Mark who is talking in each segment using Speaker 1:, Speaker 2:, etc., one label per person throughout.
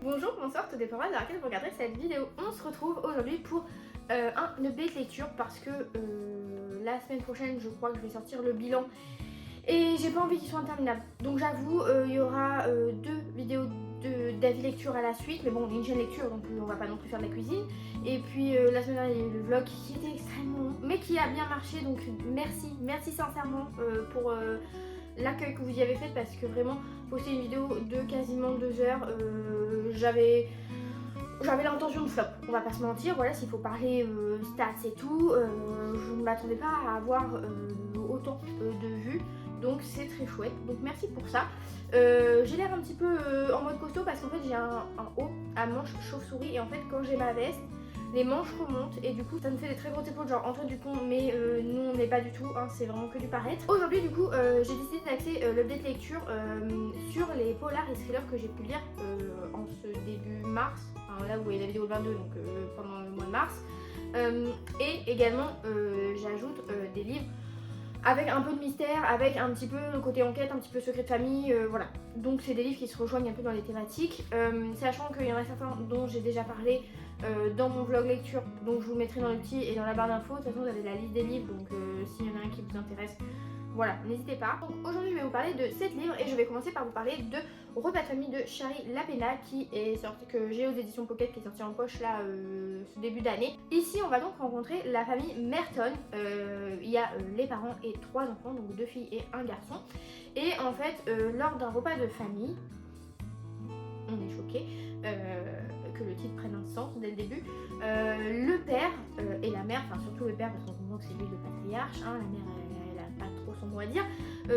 Speaker 1: Bonjour, bonsoir, tout dépendra de laquelle vous regarderez cette vidéo. On se retrouve aujourd'hui pour un update lecture parce que la semaine prochaine, je crois que je vais sortir le bilan et j'ai pas envie qu'il soit interminable. Donc j'avoue, il y aura deux vidéos d'avis lecture à la suite, mais bon, on est une chaîne lecture donc on va pas non plus faire de la cuisine. Et puis la semaine dernière, il y a eu le vlog qui était extrêmement long, mais qui a bien marché, donc merci sincèrement pour l'accueil que vous y avez fait, parce que vraiment poster une vidéo de quasiment 2 heures, j'avais l'intention de flop, on va pas se mentir. Voilà, s'il faut parler stats et tout, je ne m'attendais pas à avoir autant de vues, donc c'est très chouette, donc merci pour ça. J'ai l'air un petit peu en mode costaud parce qu'en fait j'ai un haut à manches chauve-souris, et en fait quand j'ai ma veste, les manches remontent et du coup ça me fait des très grosses épaules, genre Antoine Dupont, mais nous on n'est pas du tout, hein, c'est vraiment que du paraître. Aujourd'hui du coup j'ai décidé d'axer l'update lecture sur les polars et thrillers que j'ai pu lire en ce début mars, enfin, là vous voyez la vidéo le 22, donc pendant le mois de mars, et également j'ajoute des livres avec un peu de mystère, avec un petit peu le côté enquête, un petit peu secret de famille, voilà. Donc c'est des livres qui se rejoignent un peu dans les thématiques, sachant qu'il y en a certains dont j'ai déjà parlé dans mon vlog lecture, donc je vous mettrai dans le petit et dans la barre d'infos. De toute façon vous avez la liste des livres, donc s'il y en a un qui vous intéresse, voilà, n'hésitez pas. Donc aujourd'hui je vais vous parler de 7 livres et je vais commencer par vous parler de Repas de famille de Shari Lapena, qui est sorti, que j'ai aux éditions Pocket, qui est sorti en poche là ce début d'année. Ici on va donc rencontrer la famille Merton. Il y a les parents et 3 enfants, donc 2 filles et un garçon. Et en fait lors d'un repas de famille, on est choqué que le titre prenne un sens dès le début. Le père et la mère, enfin surtout le père parce qu'on comprend que c'est lui le patriarche, hein, la mère elle a pas trop son mot à dire,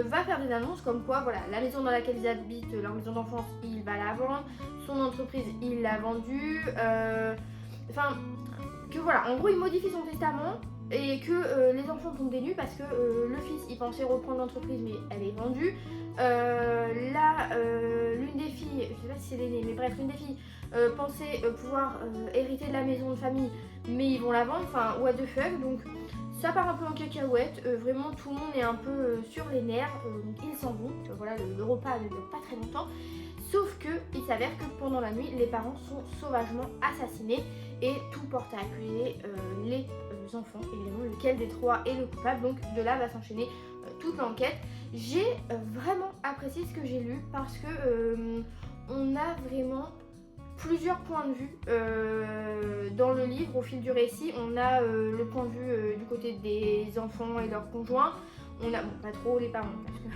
Speaker 1: va faire des annonces comme quoi voilà, la maison dans laquelle ils habitent, leur maison d'enfance, il va la vendre, son entreprise il l'a vendue, enfin que voilà, en gros il modifie son testament et que les enfants tombent des nues parce que le fils il pensait reprendre l'entreprise mais elle est vendue. L'une des filles, je sais pas si c'est l'aînée, mais bref, l'une des filles pensait pouvoir hériter de la maison de famille, mais ils vont la vendre, enfin what the fuck. Donc ça part un peu en cacahuète, vraiment tout le monde est un peu sur les nerfs, donc ils s'en vont, voilà, le repas ne dure pas très longtemps. Sauf que il s'avère que pendant la nuit, les parents sont sauvagement assassinés et tout porte à accuser les enfants, évidemment, lequel des 3 est le coupable. Donc de là va s'enchaîner toute l'enquête. J'ai vraiment apprécié ce que j'ai lu parce que on a vraiment plusieurs points de vue dans le livre au fil du récit. On a le point de vue du côté des enfants et leurs conjoints. On a, bon, pas trop les parents parce que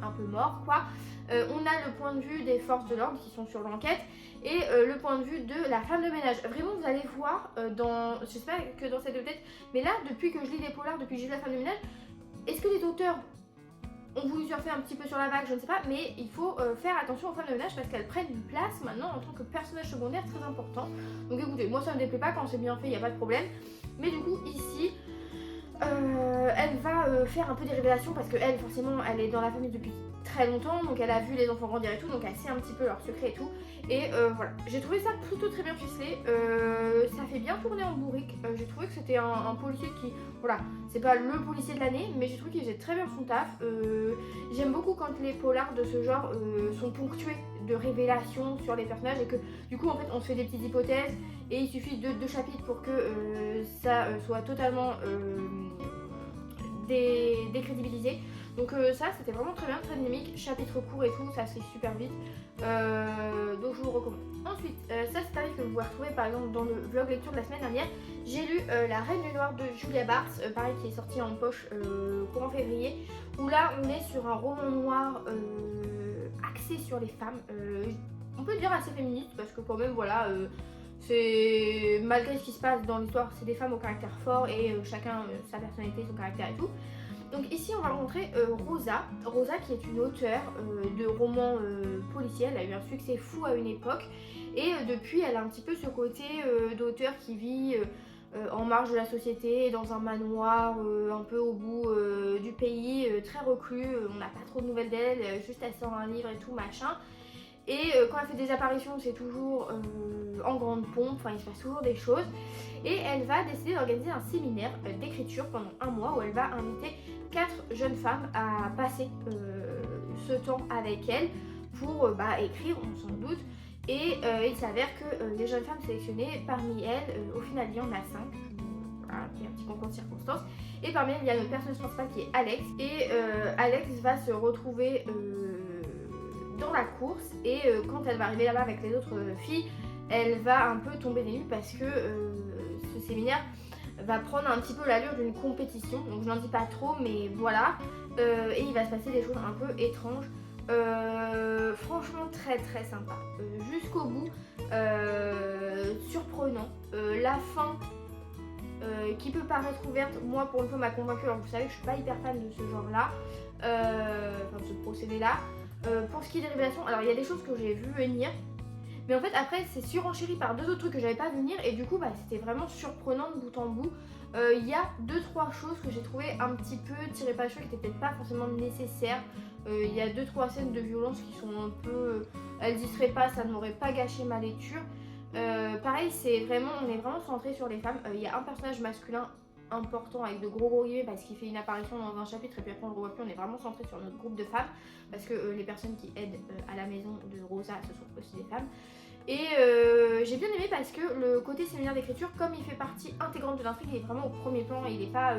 Speaker 1: un peu morts quoi. On a le point de vue des forces de l'ordre qui sont sur l'enquête et le point de vue de la femme de ménage. Vraiment vous allez voir dans, je sais pas que dans cette update, mais là depuis que je lis des polars, depuis que j'ai lu la femme de ménage, est-ce que les auteurs ont voulu surfer un petit peu sur la vague, je ne sais pas, mais il faut faire attention aux femmes de ménage parce qu'elles prennent une place maintenant en tant que personnage secondaire très important. Donc écoutez, moi ça me déplaît pas, quand c'est bien fait il n'y a pas de problème. Mais du coup ici, elle va faire un peu des révélations parce qu'elle forcément elle est dans la famille depuis très longtemps, donc elle a vu les enfants grandir et tout, donc elle sait un petit peu leurs secrets et tout. Et voilà, j'ai trouvé ça plutôt très bien ficelé, ça fait bien tourner en bourrique. J'ai trouvé que c'était un policier qui, voilà, c'est pas le policier de l'année, mais j'ai trouvé qu'il faisait très bien son taf. J'aime beaucoup quand les polars de ce genre sont ponctués de révélations sur les personnages et que du coup en fait on se fait des petites hypothèses et il suffit de 2 chapitres pour que ça soit totalement décrédibilisé. Donc ça c'était vraiment très bien, très dynamique, chapitre court et tout, ça se lit super vite, donc je vous recommande. Ensuite, ça c'est un livre que vous pouvez retrouver par exemple dans le vlog lecture de la semaine dernière. J'ai lu La Reine du Noir de Julia Barthes, pareil qui est sorti en poche courant février, où là on est sur un roman noir axé sur les femmes, on peut dire assez féministe parce que quand même voilà, c'est malgré ce qui se passe dans l'histoire, c'est des femmes au caractère fort et chacun sa personnalité, son caractère et tout. Donc ici on va rencontrer Rosa qui est une auteure de romans policiers. Elle a eu un succès fou à une époque et depuis elle a un petit peu ce côté d'auteur qui vit en marge de la société, dans un manoir un peu au bout du pays, très reclus, on n'a pas trop de nouvelles d'elle, juste elle sort un livre et tout machin. Et quand elle fait des apparitions, c'est toujours en grande pompe, enfin il se passe toujours des choses. Et elle va décider d'organiser un séminaire d'écriture pendant 1 mois où elle va inviter 4 jeunes femmes à passer ce temps avec elle pour écrire, on s'en doute. Et il s'avère que les jeunes femmes sélectionnées, parmi elles, au final il y en a 5. Voilà, il y a un petit concours de circonstances. Et parmi elles, il y a notre personnage principal qui est Alex. Et Alex va se retrouver dans la course. Et quand elle va arriver là-bas avec les autres filles, elle va un peu tomber des nues parce que ce séminaire va prendre un petit peu l'allure d'une compétition. Donc je n'en dis pas trop, mais voilà. Et il va se passer des choses un peu étranges. Franchement très très sympa. Jusqu'au bout, surprenant. La fin qui peut paraître ouverte, moi pour une fois m'a convaincue. Alors vous savez que je suis pas hyper fan de ce genre là, enfin de ce procédé là. Pour ce qui est des révélations, alors il y a des choses que j'ai vu venir, mais en fait après c'est surenchéri par 2 autres trucs que j'avais pas vu venir, et du coup bah, c'était vraiment surprenant de bout en bout. Il y a 2-3 choses que j'ai trouvé un petit peu tirées par les cheveux qui étaient peut-être pas forcément nécessaires. Il y a 2-3 scènes de violence qui sont un peu... elles y seraient pas, ça n'aurait pas gâché ma lecture. Pareil, on est vraiment centré sur les femmes. Il y a un personnage masculin important avec de gros guillemets parce qu'il fait une apparition dans un chapitre et puis après on le revoit plus. On est vraiment centré sur notre groupe de femmes parce que les personnes qui aident à la maison de Rosa, ce sont aussi des femmes. Et j'ai bien aimé parce que le côté séminaire d'écriture, comme il fait partie intégrante de l'intrigue, il est vraiment au premier plan. Il est pas,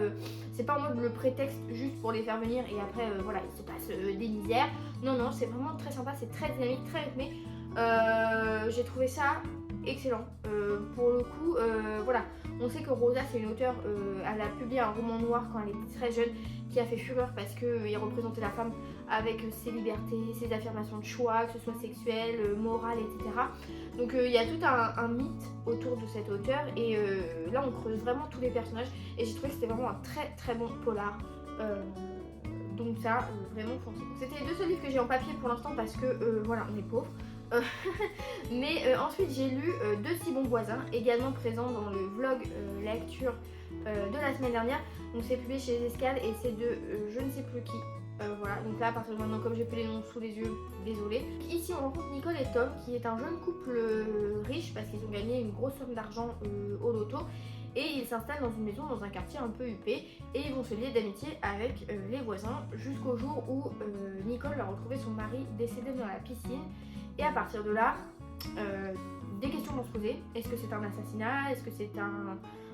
Speaker 1: c'est pas en mode le prétexte juste pour les faire venir et après voilà, il se passe des misères. Non, non, c'est vraiment très sympa, c'est très dynamique, très rythmé. J'ai trouvé ça excellent. Pour le coup, voilà, on sait que Rosa c'est une auteure, elle a publié un roman noir quand elle était très jeune qui a fait fureur parce qu'il représentait la femme avec ses libertés, ses affirmations de choix, que ce soit sexuelle, morale, etc. Donc il y a tout un mythe autour de cet auteur et là on creuse vraiment tous les personnages et j'ai trouvé que c'était vraiment un très très bon polar. Donc ça, vraiment foncé. C'était les 2 seuls livres que j'ai en papier pour l'instant parce que voilà, on est pauvres. Mais ensuite j'ai lu 2 si bons voisins, également présents dans le vlog lecture de la semaine dernière. Donc c'est publié chez les Escales et c'est de je ne sais plus qui. Voilà, donc là à partir de maintenant, comme j'ai plus les noms sous les yeux, désolé. Ici on rencontre Nicole et Tom qui est un jeune couple riche parce qu'ils ont gagné une grosse somme d'argent au loto. Et ils s'installent dans une maison dans un quartier un peu huppé et ils vont se lier d'amitié avec les voisins jusqu'au jour où Nicole va retrouver son mari décédé dans la piscine. Et à partir de là, des questions vont se poser. Est-ce que c'est un assassinat? Est-ce que c'est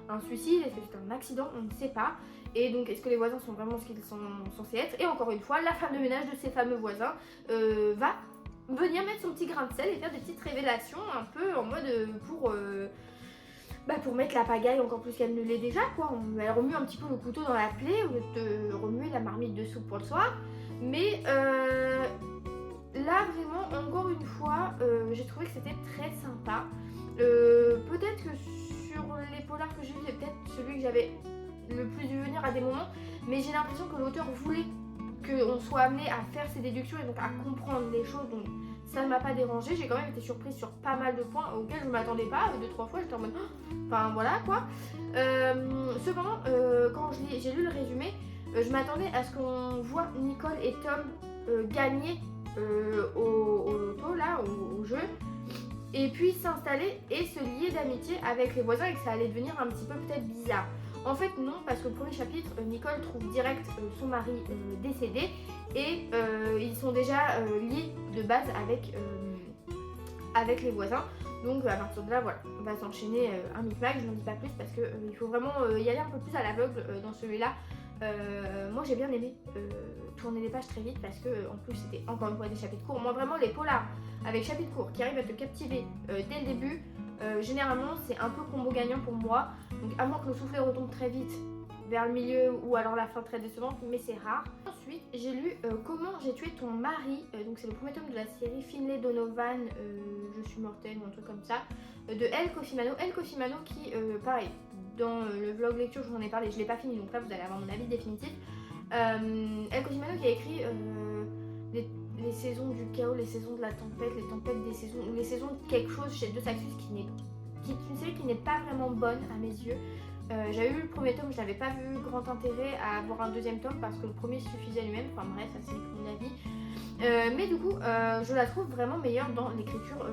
Speaker 1: un suicide? Est-ce que c'est un accident? On ne sait pas. Et donc, est-ce que les voisins sont vraiment ce qu'ils sont censés être? Et encore une fois, la femme de ménage de ces fameux voisins va venir mettre son petit grain de sel et faire des petites révélations un peu en mode pour mettre la pagaille encore plus qu'elle ne l'est déjà, quoi. Elle remue un petit peu le couteau dans la plaie au lieu de remuer la marmite de soupe pour le soir. Mais là, vraiment, encore une fois, j'ai trouvé que c'était très sympa. Peut-être que sur les polars que j'ai vus, c'est peut-être celui que j'avais le plus vu venir à des moments, mais j'ai l'impression que l'auteur voulait qu'on soit amené à faire ses déductions et donc à comprendre les choses, donc ça ne m'a pas dérangé. J'ai quand même été surprise sur pas mal de points auxquels je ne m'attendais pas. 2-3 fois j'étais en mode enfin voilà quoi. Cependant quand j'ai lu le résumé, je m'attendais à ce qu'on voit Nicole et Tom gagner au loto là, au jeu, et puis s'installer et se lier d'amitié avec les voisins et que ça allait devenir un petit peu peut-être bizarre. En fait non, parce que le premier chapitre, Nicole trouve direct son mari décédé et ils sont déjà liés de base avec les voisins. Donc à partir de là, voilà, on va s'enchaîner un micmac, je n'en dis pas plus parce qu'il faut vraiment y aller un peu plus à l'aveugle dans celui-là. Moi j'ai bien aimé tourner les pages très vite parce que en plus c'était encore une fois des chapitres courts. Moi vraiment les polars avec chapitres courts qui arrivent à te captiver dès le début, généralement c'est un peu combo gagnant pour moi. Donc à moins que le soufflet retombe très vite vers le milieu ou alors la fin très décevante, mais c'est rare. Ensuite j'ai lu Comment j'ai tué ton mari, donc c'est le premier tome de la série Finlay Donovan, Je suis mortelle ou un truc comme ça, de Elle Coffimano. Elle Coffimano qui pareil, dans le vlog lecture je vous en ai parlé, je l'ai pas fini donc là vous allez avoir mon avis définitif. Elle Coffimano qui a écrit les saisons du chaos, les saisons de la tempête, les tempêtes des saisons, ou les saisons de quelque chose chez Deux Saxus qui est une série qui n'est pas vraiment bonne à mes yeux. J'avais lu le premier tome, je n'avais pas vu grand intérêt à avoir un deuxième tome parce que le premier suffisait à lui-même, enfin bref, ça c'est mon avis. Mais du coup, je la trouve vraiment meilleure dans l'écriture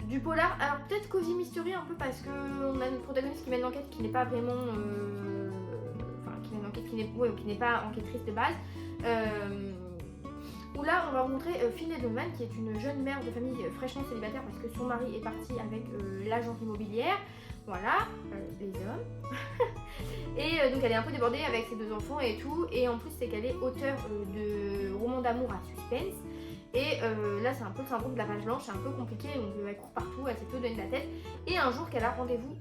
Speaker 1: du polar. Alors peut-être Cozy Mystery un peu parce qu'on a une protagoniste qui mène l'enquête qui n'est pas vraiment... qui mène l'enquête qui n'est pas enquêtrice de base. Où là va rencontrer Finlay Donovan, qui est une jeune mère de famille fraîchement célibataire parce que son mari est parti avec l'agente immobilière. Voilà, les hommes. Et donc elle est un peu débordée avec ses 2 enfants et tout. Et en plus, c'est qu'elle est auteure de romans d'amour à suspense. Et là, c'est un peu le syndrome de la page blanche, c'est un peu compliqué, donc elle court partout, elle s'est peu donné de la tête. Et un jour qu'elle a rendez-vous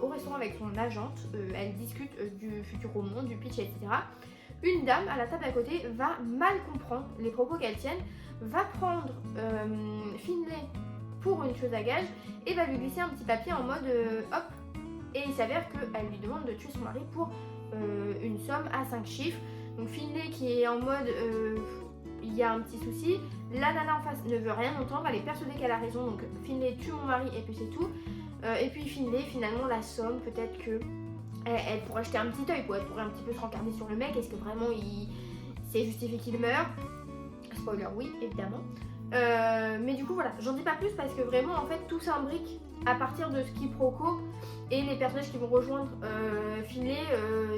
Speaker 1: au restaurant avec son agente, elle discute du futur roman, du pitch, etc. Une dame à la table à côté va mal comprendre les propos qu'elle tienne, va prendre Finlay pour une chose à gage et va lui glisser un petit papier en mode hop. Et il s'avère qu'elle lui demande de tuer son mari pour une somme à 5 chiffres. Donc Finlay qui est en mode il y a un petit souci, la nana en face ne veut rien entendre, elle est persuadée qu'elle a raison, donc Finlay tue mon mari et puis c'est tout. Et puis Finlay, finalement la somme, peut-être que elle pourrait jeter un petit œil, elle pourrait un petit peu se rencarder sur le mec, est-ce que vraiment c'est justifié qu'il meure? Spoiler oui, évidemment. Mais du coup voilà, j'en dis pas plus parce que vraiment en fait tout s'imbrique à partir de ce quiproquo et les personnages qui vont rejoindre Finlay,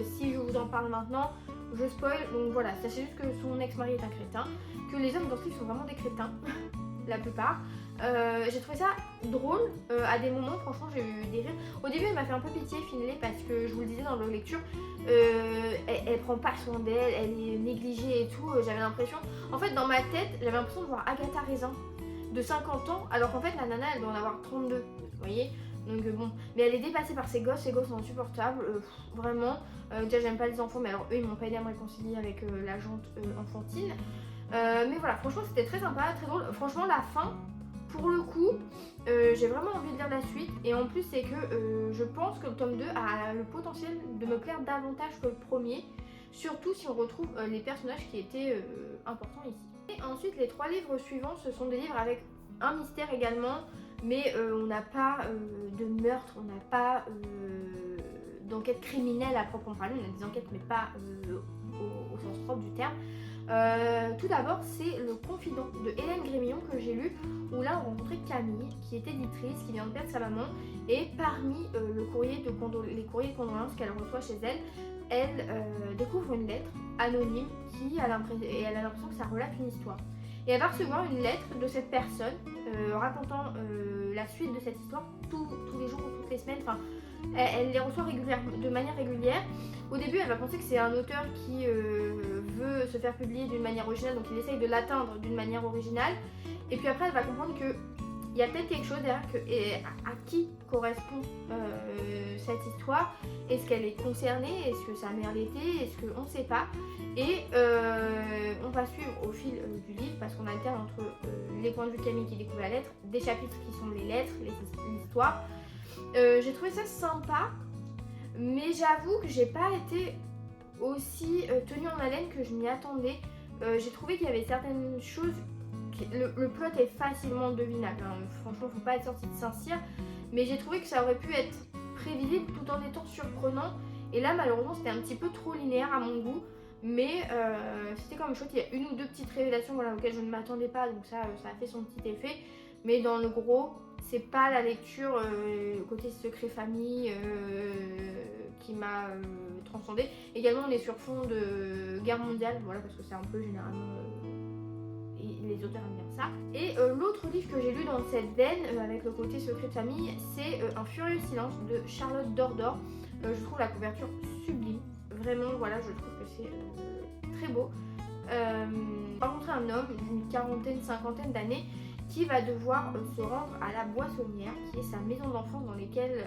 Speaker 1: si je vous en parle maintenant, je spoil, donc voilà, sachez juste que son ex-mari est un crétin, que les hommes dans ce livre sont vraiment des crétins, la plupart. J'ai trouvé ça drôle, à des moments, franchement j'ai eu des rires. Au début elle m'a fait un peu pitié Finlay parce que je vous le disais dans la lecture, elle prend pas soin d'elle, elle est négligée et tout, j'avais l'impression, en fait dans ma tête j'avais l'impression de voir Agatha Raisin de 50 ans alors qu'en fait la nana elle doit en avoir 32, vous voyez. Donc bon, mais elle est dépassée par ses gosses sont insupportables, vraiment. Déjà j'aime pas les enfants, mais alors eux ils m'ont pas aidé à me réconcilier avec l'agente enfantine. Mais voilà, franchement c'était très sympa, très drôle. Franchement la fin, pour le coup, j'ai vraiment envie de lire la suite. Et en plus c'est que je pense que le tome 2 a le potentiel de me plaire davantage que le premier. Surtout si on retrouve les personnages qui étaient importants ici. Et ensuite les 3 livres suivants, ce sont des livres avec un mystère également. Mais on n'a pas de meurtre, on n'a pas d'enquête criminelle à proprement parler, on a des enquêtes mais pas au sens propre du terme. Tout d'abord, c'est Le Confident de Hélène Grémillon que j'ai lu, où là on rencontrait Camille, qui est éditrice, qui vient de perdre sa maman, et parmi les courriers de condoléances qu'elle reçoit chez elle, elle découvre une lettre anonyme et elle a l'impression que ça relate une histoire. Et elle va recevoir une lettre de cette personne racontant la suite de cette histoire tous les jours ou toutes les semaines. Enfin, elle les reçoit de manière régulière. Au début, elle va penser que c'est un auteur qui veut se faire publier d'une manière originale, donc il essaye de l'atteindre d'une manière originale. Et puis après, elle va comprendre que il y a peut-être quelque chose derrière à qui correspond cette histoire. Est-ce qu'elle est concernée? Est-ce que sa mère l'était? Est-ce qu'on ne sait pas? Et on va suivre au fil du livre, parce qu'on alterne entre les points de vue de Camille qui découvre la lettre, des chapitres qui sont les lettres, l'histoire. J'ai trouvé ça sympa, mais j'avoue que j'ai pas été aussi tenue en haleine que je m'y attendais. J'ai trouvé qu'il y avait certaines choses. Le plot est facilement devinable, hein. Franchement faut pas être sorti de Saint-Cyr, mais j'ai trouvé que ça aurait pu être prévisible tout en étant surprenant, et là malheureusement c'était un petit peu trop linéaire à mon goût, mais c'était quand même chouette. Il y a une ou deux petites révélations auxquelles je ne m'attendais pas, donc ça a fait son petit effet, mais dans le gros c'est pas la lecture côté secret famille qui m'a transcendée. Également on est sur fond de guerre mondiale, voilà, parce que c'est un peu généralement les auteurs aiment bien ça. Et l'autre livre que j'ai lu dans cette veine, avec le côté secret de famille, c'est Un furieux silence de Charlotte Dordor. Je trouve la couverture sublime. Vraiment, voilà, je trouve que c'est très beau. On va rencontrer un homme d'une quarantaine, cinquantaine d'années qui va devoir se rendre à la Boissonnière, qui est sa maison d'enfance dans laquelle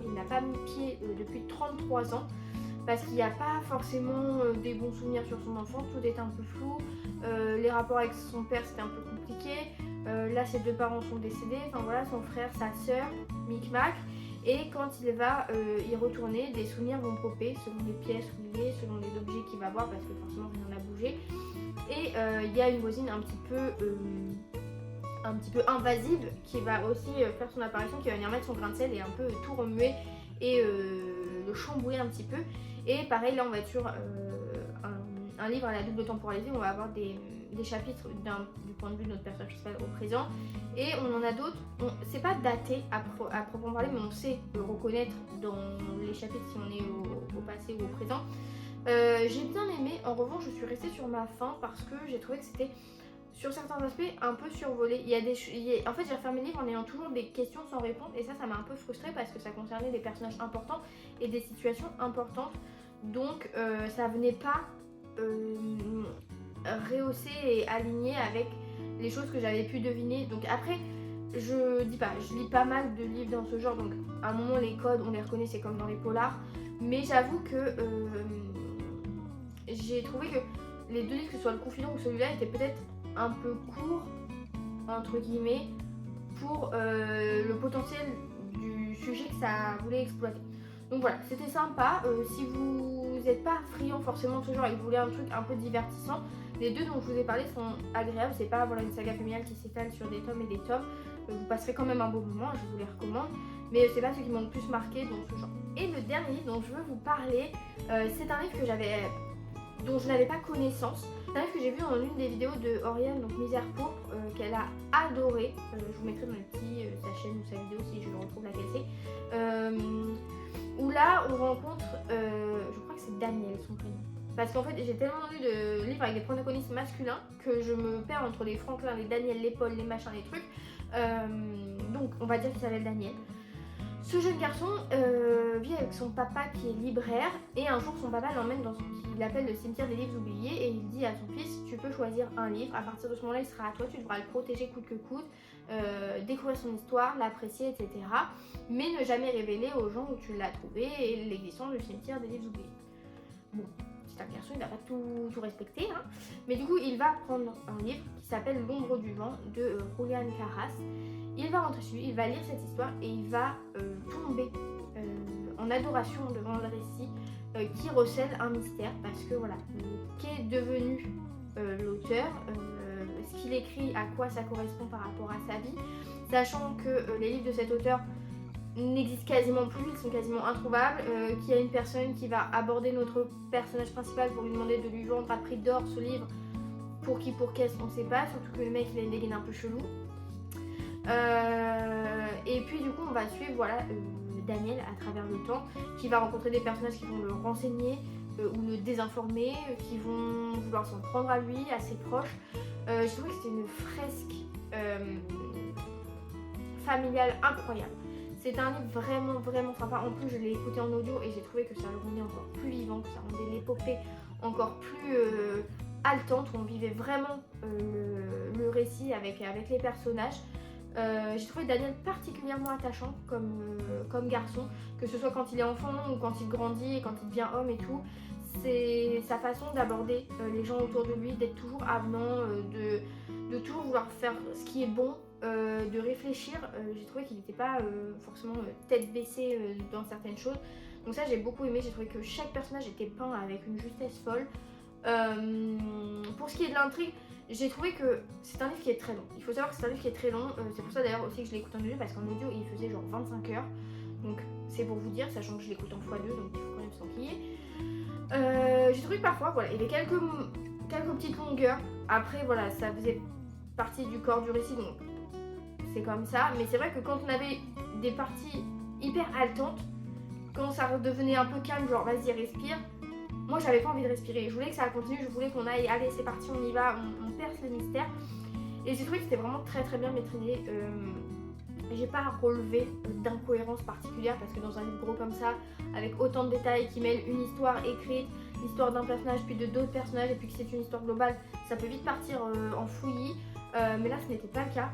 Speaker 1: il n'a pas mis pied depuis 33 ans. Parce qu'il n'y a pas forcément des bons souvenirs sur son enfance, tout est un peu flou. Les rapports avec son père c'était un peu compliqué. Là ses 2 parents sont décédés, enfin voilà, son frère, sa sœur, micmac. Et quand il va y retourner, des souvenirs vont popper selon les pièces où il est, selon les objets qu'il va voir, parce que forcément rien n'a bougé. Et il y a une voisine un petit peu invasive qui va aussi faire son apparition, qui va venir mettre son grain de sel et un peu tout remuer et le chambouler un petit peu. Et pareil, là on va être sur un livre à la double temporalité, on va avoir des chapitres du point de vue de notre personnage principal au présent, et on en a d'autres, c'est pas daté à proprement parler, mais on sait le reconnaître dans les chapitres si on est au passé ou au présent. J'ai bien aimé, en revanche je suis restée sur ma faim parce que j'ai trouvé que c'était sur certains aspects un peu survolé. En fait j'ai refermé le livre en ayant toujours des questions sans réponse et ça m'a un peu frustrée parce que ça concernait des personnages importants et des situations importantes. Donc ça venait pas rehausser et aligner avec les choses que j'avais pu deviner. Donc après je dis pas, je lis pas mal de livres dans ce genre, donc à un moment les codes on les reconnaît, c'est comme dans les polars. Mais j'avoue que j'ai trouvé que les deux livres, que ce soit le Confident ou celui-là, étaient peut-être un peu courts, entre guillemets, pour le potentiel du sujet que ça voulait exploiter. Donc voilà, c'était sympa. Si vous n'êtes pas friand forcément de ce genre et que vous voulez un truc un peu divertissant, les deux dont je vous ai parlé sont agréables. C'est pas voilà, une saga familiale qui s'étale sur des tomes et des tomes. Vous passerez quand même un beau moment, je vous les recommande. Mais c'est pas ceux qui m'ont le plus marqué dans ce genre. Et le dernier livre dont je veux vous parler, c'est un livre dont je n'avais pas connaissance. C'est un livre que j'ai vu en une des vidéos de Oriane, donc Misère Pourpre, qu'elle a adoré. Je vous mettrai dans le petit sa chaîne ou sa vidéo si je le retrouve laquelle c'est. Où là on rencontre, je crois que c'est Daniel son prénom. Parce qu'en fait j'ai tellement lu de livres avec des protagonistes masculins que je me perds entre les Franklin, les Daniel, les Paul, les machins, les trucs. Donc on va dire qu'il s'appelle Daniel. Ce jeune garçon vit avec son papa qui est libraire et un jour son papa l'emmène dans ce qu'il appelle le cimetière des livres oubliés et il dit à son fils tu peux choisir un livre, à partir de ce moment là il sera à toi, tu devras le protéger coûte que coûte, découvrir son histoire, l'apprécier etc. Mais ne jamais révéler aux gens où tu l'as trouvé et l'existence du cimetière des livres oubliés. Bon, c'est un garçon, il n'a pas tout respecté, hein. Mais du coup il va prendre un livre qui s'appelle L'ombre du vent de Julian Carras. Il va rentrer chez lui, il va lire cette histoire et il va tomber en adoration devant le récit qui recèle un mystère parce que voilà, qu'est devenu l'auteur, ce qu'il écrit, à quoi ça correspond par rapport à sa vie, sachant que les livres de cet auteur n'existent quasiment plus, ils sont quasiment introuvables, qu'il y a une personne qui va aborder notre personnage principal pour lui demander de lui vendre à prix d'or ce livre, pour qui, pour qu'est-ce qu'on sait pas, surtout que le mec il a une dégaine un peu chelou. Et puis du coup on va suivre voilà, Daniel à travers le temps qui va rencontrer des personnages qui vont le renseigner ou le désinformer, qui vont vouloir s'en prendre à lui, à ses proches. J'ai trouvé que c'était une fresque familiale incroyable. C'est un livre vraiment sympa. En plus je l'ai écouté en audio et j'ai trouvé que ça le rendait encore plus vivant, que ça rendait l'épopée encore plus haletante, où on vivait vraiment le récit avec les personnages. J'ai trouvé Daniel particulièrement attachant comme garçon, que ce soit quand il est enfant ou quand il grandit et quand il devient homme et tout. C'est sa façon d'aborder les gens autour de lui, d'être toujours avenant, de toujours vouloir faire ce qui est bon, de réfléchir. J'ai trouvé qu'il n'était pas forcément tête baissée dans certaines choses. Donc ça j'ai beaucoup aimé, j'ai trouvé que chaque personnage était peint avec une justesse folle. Pour ce qui est de l'intrigue, j'ai trouvé que c'est un livre qui est très long. Il faut savoir que c'est un livre qui est très long. C'est pour ça d'ailleurs aussi que je l'écoute en audio, parce qu'en audio il faisait genre 25 heures. Donc c'est pour vous dire, sachant que je l'écoute en x2, donc il faut quand même s'enquiller. J'ai trouvé que parfois, voilà, il y avait quelques petites longueurs. Après voilà, ça faisait partie du corps du récit, donc c'est comme ça. Mais c'est vrai que quand on avait des parties hyper haletantes, quand ça redevenait un peu calme, genre vas-y respire, moi j'avais pas envie de respirer, je voulais que ça continue, je voulais qu'on aille, allez c'est parti, on y va, on perce le mystère. Et j'ai trouvé que c'était vraiment très bien maîtrisé. J'ai pas relevé d'incohérence particulière parce que dans un livre gros comme ça, avec autant de détails qui mêlent une histoire écrite, l'histoire d'un personnage puis de d'autres personnages et puis que c'est une histoire globale, ça peut vite partir en fouillis. Mais là ce n'était pas le cas.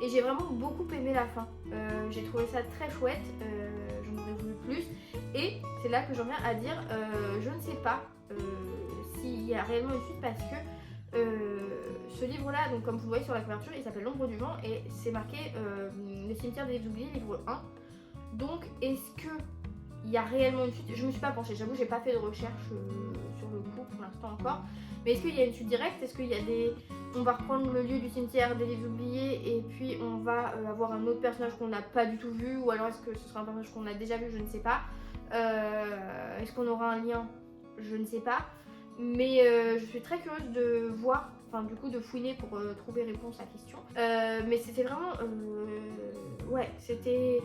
Speaker 1: Et j'ai vraiment beaucoup aimé la fin. J'ai trouvé ça très chouette, j'en aurais voulu plus. Et c'est là que j'en viens à dire, je ne sais pas s'il y a réellement une suite parce que ce livre-là, donc comme vous le voyez sur la couverture, il s'appelle L'ombre du vent et c'est marqué Le cimetière des livres oubliés, livre 1. Donc est-ce qu'il y a réellement une suite? Je me suis pas penchée, j'avoue, j'ai pas fait de recherche sur le coup pour l'instant encore. Mais est-ce qu'il y a une suite directe? Est-ce qu'il y a on va reprendre le lieu du cimetière des livres oubliés et puis on va avoir un autre personnage qu'on n'a pas du tout vu, ou alors est-ce que ce sera un personnage qu'on a déjà vu? Je ne sais pas. Est-ce qu'on aura un lien? Je ne sais pas. Mais je suis très curieuse de voir, enfin du coup de fouiner pour trouver réponse à la question. Mais c'était vraiment, ouais, c'était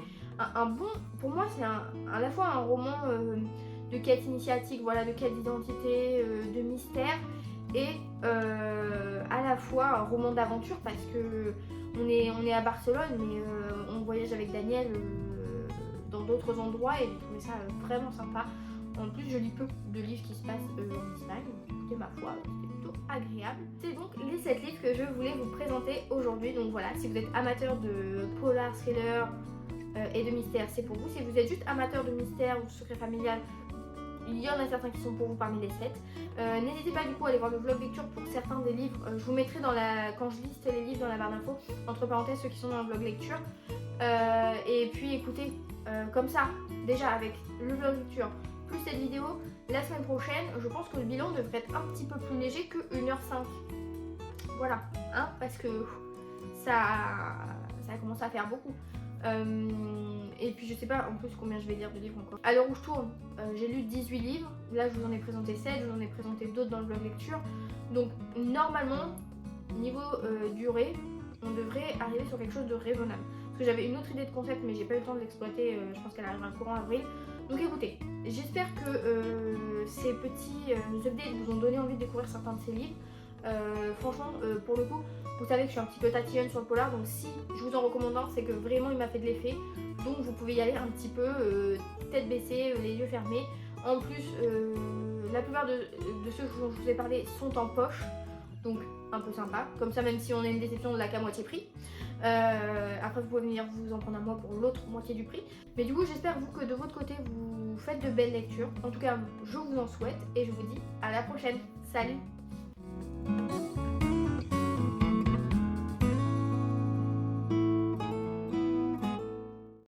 Speaker 1: un bon, pour moi c'est à la fois un roman de quête initiatique, voilà, de quête d'identité, de mystère, et à la fois un roman d'aventure parce que on est à Barcelone, mais on voyage avec Daniel dans d'autres endroits et j'ai trouvé ça vraiment sympa. En plus, je lis peu de livres qui se passent en Espagne, donc écoutez, ma foi, c'était plutôt agréable. C'est donc les 7 livres que je voulais vous présenter aujourd'hui. Donc voilà, si vous êtes amateur de polar, thriller et de mystère, c'est pour vous. Si vous êtes juste amateur de mystère ou de secret familial, il y en a certains qui sont pour vous parmi les 7. N'hésitez pas du coup à aller voir le vlog lecture pour certains des livres. Je vous mettrai quand je liste les livres dans la barre d'infos, entre parenthèses ceux qui sont dans le vlog lecture. Et puis écoutez, comme ça, déjà avec le vlog lecture, plus cette vidéo, la semaine prochaine, je pense que le bilan devrait être un petit peu plus léger que 1h05. Voilà, hein, parce que ça commence à faire beaucoup. Et puis je sais pas en plus combien je vais lire de livres encore. À l'heure où je tourne, j'ai lu 18 livres. Là je vous en ai présenté 7, je vous en ai présenté d'autres dans le vlog lecture. Donc normalement, niveau durée, on devrait arriver sur quelque chose de raisonnable. Parce que j'avais une autre idée de concept mais j'ai pas eu le temps de l'exploiter, je pense qu'elle arrivera courant avril. Donc écoutez, j'espère que ces petits updates vous ont donné envie de découvrir certains de ces livres. Franchement, pour le coup, vous savez que je suis un petit peu tatillonne sur le polar, donc si je vous en recommande un, c'est que vraiment il m'a fait de l'effet. Donc vous pouvez y aller un petit peu, tête baissée, les yeux fermés. En plus, la plupart de ceux dont je vous ai parlé sont en poche, donc un peu sympa. Comme ça, même si on a une déception, on l'a qu'à moitié prix. Après, vous pouvez venir vous en prendre un mois pour l'autre moitié du prix. Mais du coup, j'espère vous que de votre côté, vous faites de belles lectures. En tout cas, je vous en souhaite et je vous dis à la prochaine. Salut!